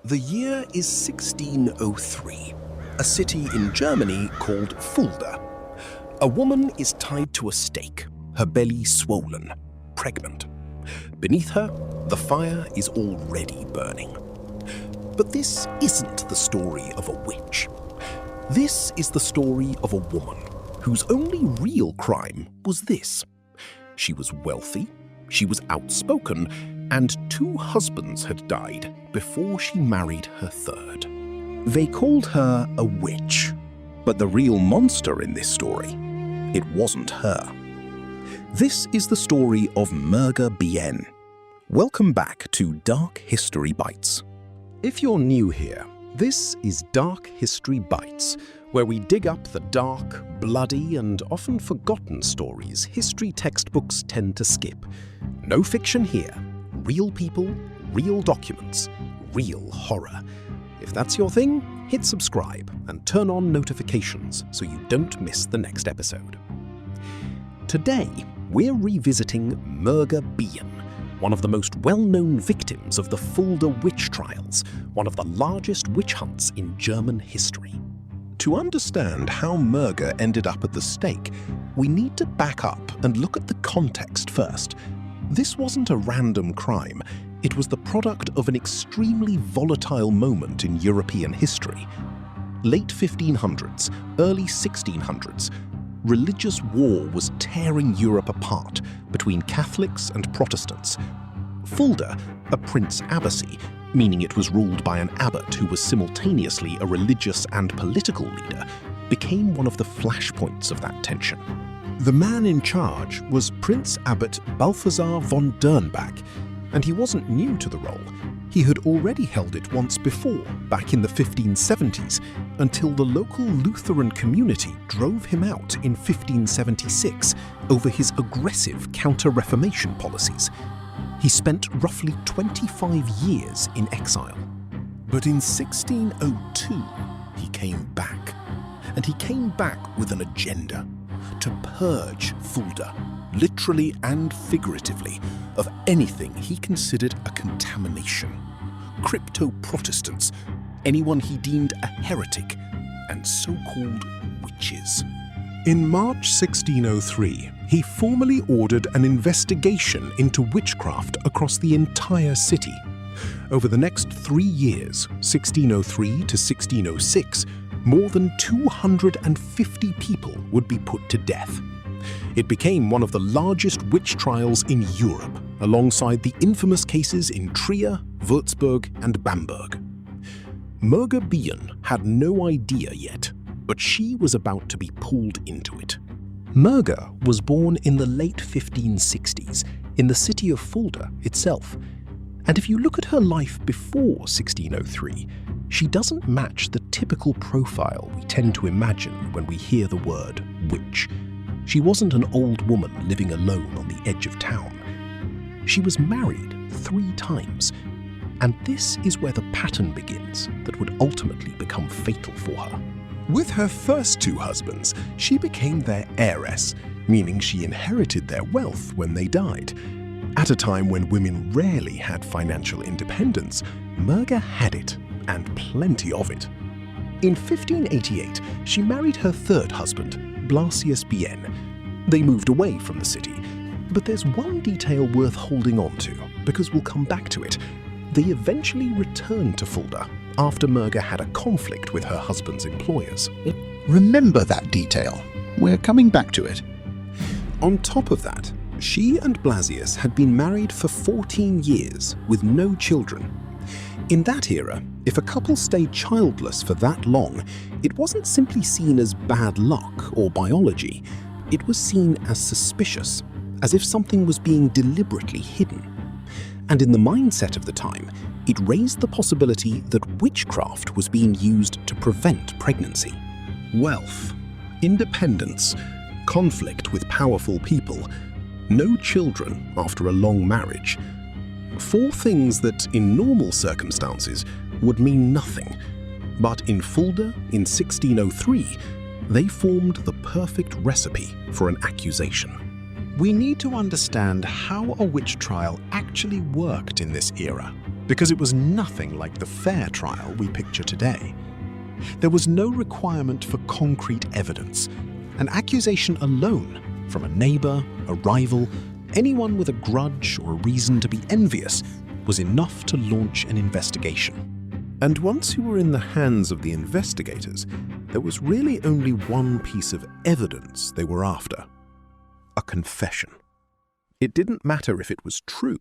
The year is 1603, a city in Germany called Fulda. A woman is tied to a stake, her belly swollen, pregnant. Beneath her, the fire is already burning. But this isn't the story of a witch. This is the story of a woman whose only real crime was this. She was wealthy, she was outspoken, and 2 husbands had died before she married her third. They called her a witch, but the real monster in this story, it wasn't her. This is the story of Merga Bien. Welcome back to Dark History Bytes. If you're new here, this is Dark History Bytes, where we dig up the dark, bloody, and often forgotten stories history textbooks tend to skip. No fiction here. Real people, real documents, real horror. If that's your thing, hit subscribe and turn on notifications so you don't miss the next episode. Today, we're revisiting Merga Bien, one of the most well-known victims of the Fulda witch trials, one of the largest witch hunts in German history. To understand how Merga ended up at the stake, we need to back up and look at the context first. This wasn't a random crime. It was the product of an extremely volatile moment in European history. Late 1500s, early 1600s, religious war was tearing Europe apart between Catholics and Protestants. Fulda, a prince abbacy, meaning it was ruled by an abbot who was simultaneously a religious and political leader, became one of the flashpoints of that tension. The man in charge was Prince Abbot Balthasar von Dernbach, and he wasn't new to the role. He had already held it once before, back in the 1570s, until the local Lutheran community drove him out in 1576 over his aggressive counter-Reformation policies. He spent roughly 25 years in exile. But in 1602, he came back. And he came back with an agenda: to purge Fulda, literally and figuratively, of anything he considered a contamination. Crypto-Protestants, anyone he deemed a heretic, and so-called witches. In March 1603, he formally ordered an investigation into witchcraft across the entire city. Over the next 3 years, 1603 to 1606, more than 250 people would be put to death. It became one of the largest witch trials in Europe, alongside the infamous cases in Trier, Würzburg, and Bamberg. Merga Bien had no idea yet, but she was about to be pulled into it. Merga was born in the late 1560s in the city of Fulda itself. And if you look at her life before 1603, she doesn't match the typical profile we tend to imagine when we hear the word witch. She wasn't an old woman living alone on the edge of town. She was married 3 times, and this is where the pattern begins that would ultimately become fatal for her. With her first 2 husbands, she became their heiress, meaning she inherited their wealth when they died. At a time when women rarely had financial independence, Merga had it, and plenty of it. In 1588, she married her 3rd husband, Bytes. They moved away from the city, but there's one detail worth holding on to, because we'll come back to it. They eventually returned to Fulda after Merga had a conflict with her husband's employers. Remember that detail. We're coming back to it. On top of that, she and Bytes had been married for 14 years with no children. In that era, if a couple stayed childless for that long, it wasn't simply seen as bad luck or biology. It was seen as suspicious, as if something was being deliberately hidden. And in the mindset of the time, it raised the possibility that witchcraft was being used to prevent pregnancy. Wealth, independence, conflict with powerful people, no children after a long marriage. 4 things that, in normal circumstances, would mean nothing. But in Fulda, in 1603, they formed the perfect recipe for an accusation. We need to understand how a witch trial actually worked in this era. because it was nothing like the fair trial we picture today. There was no requirement for concrete evidence. An accusation alone from a neighbor, a rival, anyone with a grudge or a reason to be envious was enough to launch an investigation. And once you were in the hands of the investigators, there was really only one piece of evidence they were after: a confession. It didn't matter if it was true,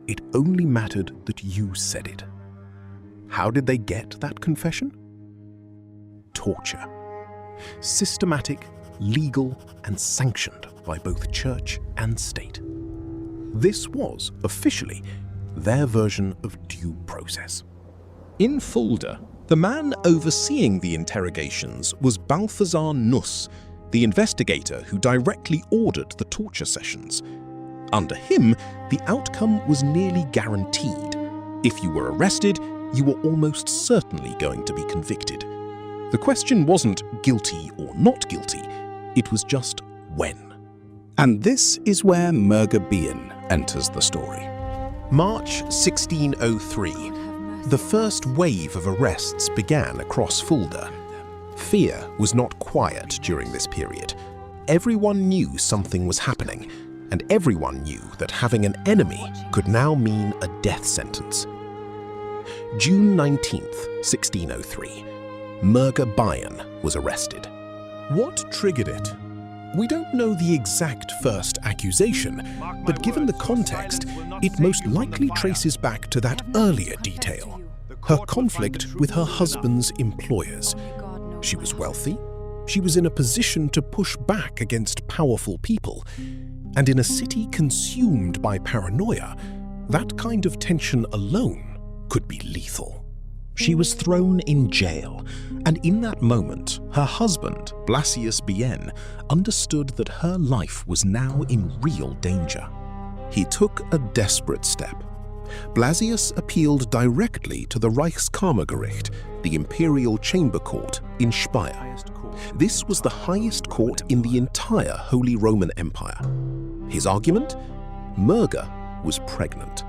it only mattered that you said it. How did they get that confession? Torture. Systematic, legal, and sanctioned by both church and state. This was, officially, their version of due process. In Fulda, the man overseeing the interrogations was Balthazar Nuss, the investigator who directly ordered the torture sessions. Under him, the outcome was nearly guaranteed. If you were arrested, you were almost certainly going to be convicted. The question wasn't guilty or not guilty, it was just when. And this is where Merga Bien enters the story. March 1603. The first wave of arrests began across Fulda. Fear was not quiet during this period. Everyone knew something was happening, and everyone knew that having an enemy could now mean a death sentence. June 19th, 1603, Merga Bien was arrested. What triggered it? We don't know the exact first accusation, but given the context, it most likely traces back to that earlier detail: her conflict with her husband's employers. She was wealthy, she was in a position to push back against powerful people, and in a city consumed by paranoia, that kind of tension alone could be lethal. She was thrown in jail, and in that moment, her husband, Blasius Bien, understood that her life was now in real danger. He took a desperate step. Blasius appealed directly to the Reichskammergericht, the imperial chamber court in Speyer. This was the highest court in the entire Holy Roman Empire. His argument? Merga was pregnant.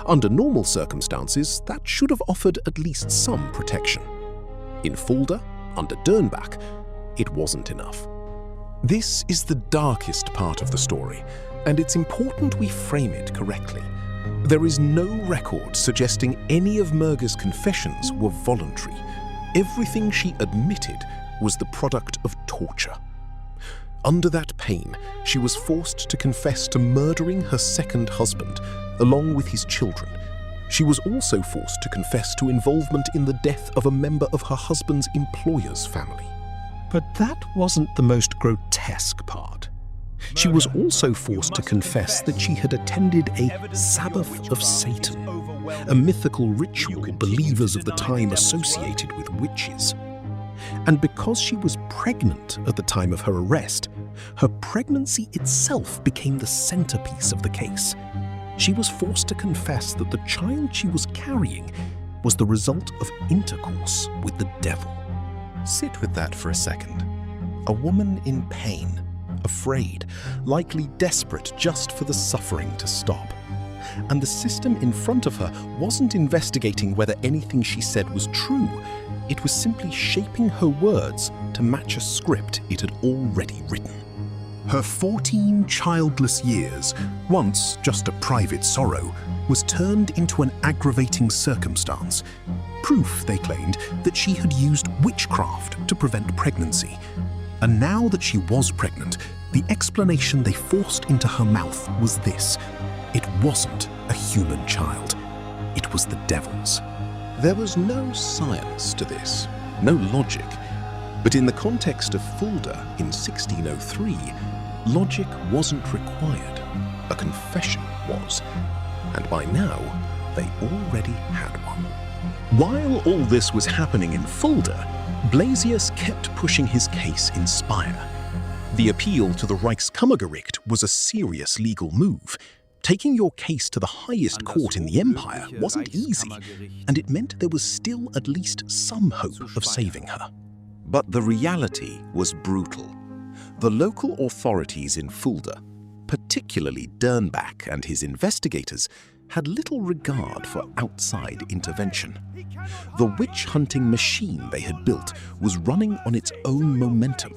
Under normal circumstances, that should have offered at least some protection. In Fulda, under Dernbach, it wasn't enough. This is the darkest part of the story, and it's important we frame it correctly. There is no record suggesting any of Merga's confessions were voluntary. Everything she admitted was the product of torture. Under that pain, she was forced to confess to murdering her second husband, along with his children. She was also forced to confess to involvement in the death of a member of her husband's employer's family. But that wasn't the most grotesque part. She was also forced to confess that she had attended a Sabbath of Satan, a mythical ritual believers of the time associated with witches. And because she was pregnant at the time of her arrest, her pregnancy itself became the centerpiece of the case. She was forced to confess that the child she was carrying was the result of intercourse with the devil. Sit with that for a second. A woman in pain, afraid, likely desperate just for the suffering to stop. And the system in front of her wasn't investigating whether anything she said was true. It was simply shaping her words to match a script it had already written. Her 14 childless years, once just a private sorrow, was turned into an aggravating circumstance. Proof, they claimed, that she had used witchcraft to prevent pregnancy. And now that she was pregnant, the explanation they forced into her mouth was this: it wasn't a human child, it was the devil's. There was no science to this, no logic. But in the context of Fulda in 1603, logic wasn't required. A confession was. And by now, they already had one. While all this was happening in Fulda, Blasius kept pushing his case in Speyer. The appeal to the Reichskammergericht was a serious legal move. Taking your case to the highest court in the empire wasn't easy, and it meant there was still at least some hope of saving her. But the reality was brutal. The local authorities in Fulda, particularly Dernbach and his investigators, had little regard for outside intervention. The witch-hunting machine they had built was running on its own momentum,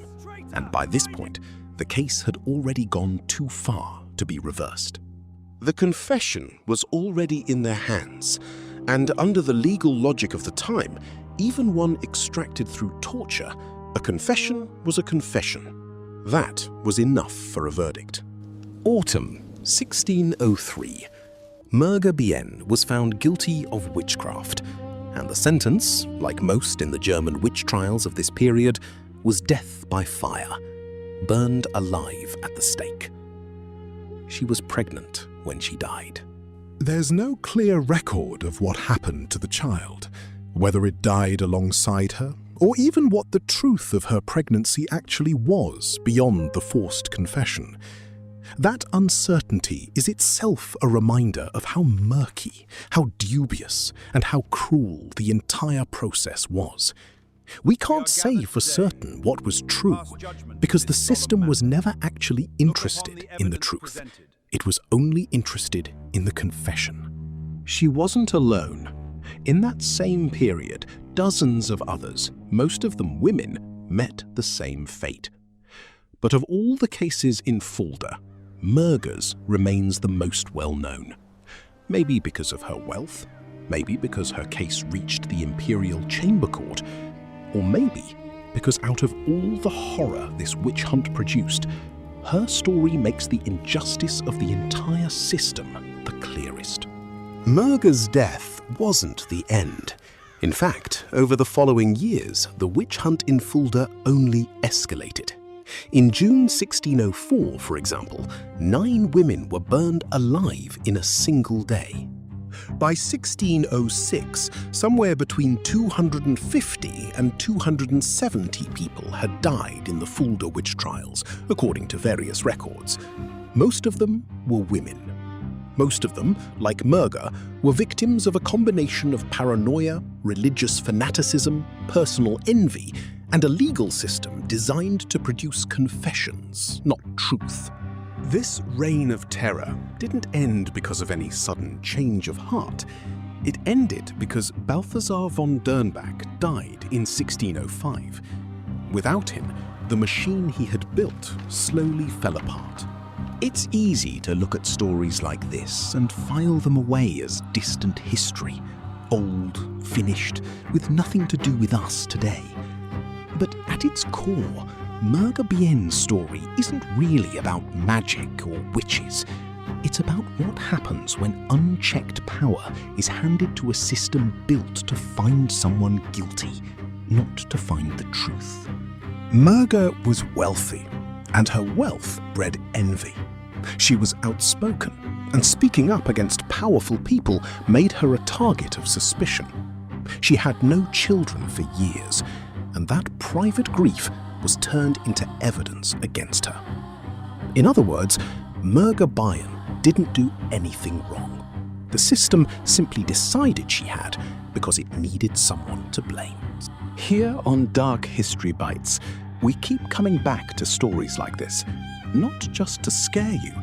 and by this point, the case had already gone too far to be reversed. The confession was already in their hands, and under the legal logic of the time, even one extracted through torture, a confession was a confession. That was enough for a verdict. Autumn 1603. Merga Bien was found guilty of witchcraft, and the sentence, like most in the German witch trials of this period, was death by fire, burned alive at the stake. She was pregnant when she died. There's no clear record of what happened to the child, whether it died alongside her, or even what the truth of her pregnancy actually was beyond the forced confession. That uncertainty is itself a reminder of how murky, how dubious, and how cruel the entire process was. We can't say for certain what was true, because the system was never actually interested in the truth. It was only interested in the confession. She wasn't alone. In that same period, dozens of others, most of them women, met the same fate. But of all the cases in Fulda, Merga's remains the most well-known. Maybe because of her wealth, maybe because her case reached the imperial chamber court, or maybe because out of all the horror this witch hunt produced, her story makes the injustice of the entire system the clearest. Merga's death wasn't the end. In fact, over the following years, the witch hunt in Fulda only escalated. In June 1604, for example, 9 women were burned alive in a single day. By 1606, somewhere between 250 and 270 people had died in the Fulda witch trials, according to various records. Most of them were women. Most of them, like Merga, were victims of a combination of paranoia, religious fanaticism, personal envy, and a legal system designed to produce confessions, not truth. This reign of terror didn't end because of any sudden change of heart. It ended because Balthasar von Dernbach died in 1605. Without him, the machine he had built slowly fell apart. It's easy to look at stories like this and file them away as distant history, old, finished, with nothing to do with us today. But at its core, Merga Bien's story isn't really about magic or witches. It's about what happens when unchecked power is handed to a system built to find someone guilty, not to find the truth. Merga was wealthy, and her wealth bred envy. She was outspoken, and speaking up against powerful people made her a target of suspicion. She had no children for years, and that private grief was turned into evidence against her. In other words, Merga Bien didn't do anything wrong. The system simply decided she had because it needed someone to blame. Here on Dark History Bytes, we keep coming back to stories like this, not just to scare you,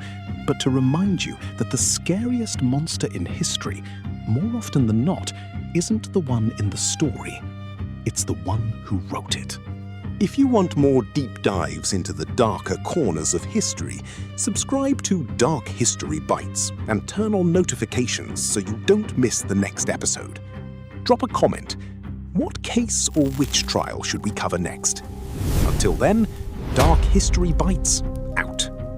but to remind you that the scariest monster in history, more often than not, isn't the one in the story. It's the one who wrote it. If you want more deep dives into the darker corners of history, subscribe to Dark History Bytes and turn on notifications so you don't miss the next episode. Drop a comment. What case or witch trial should we cover next? Until then, Dark History Bytes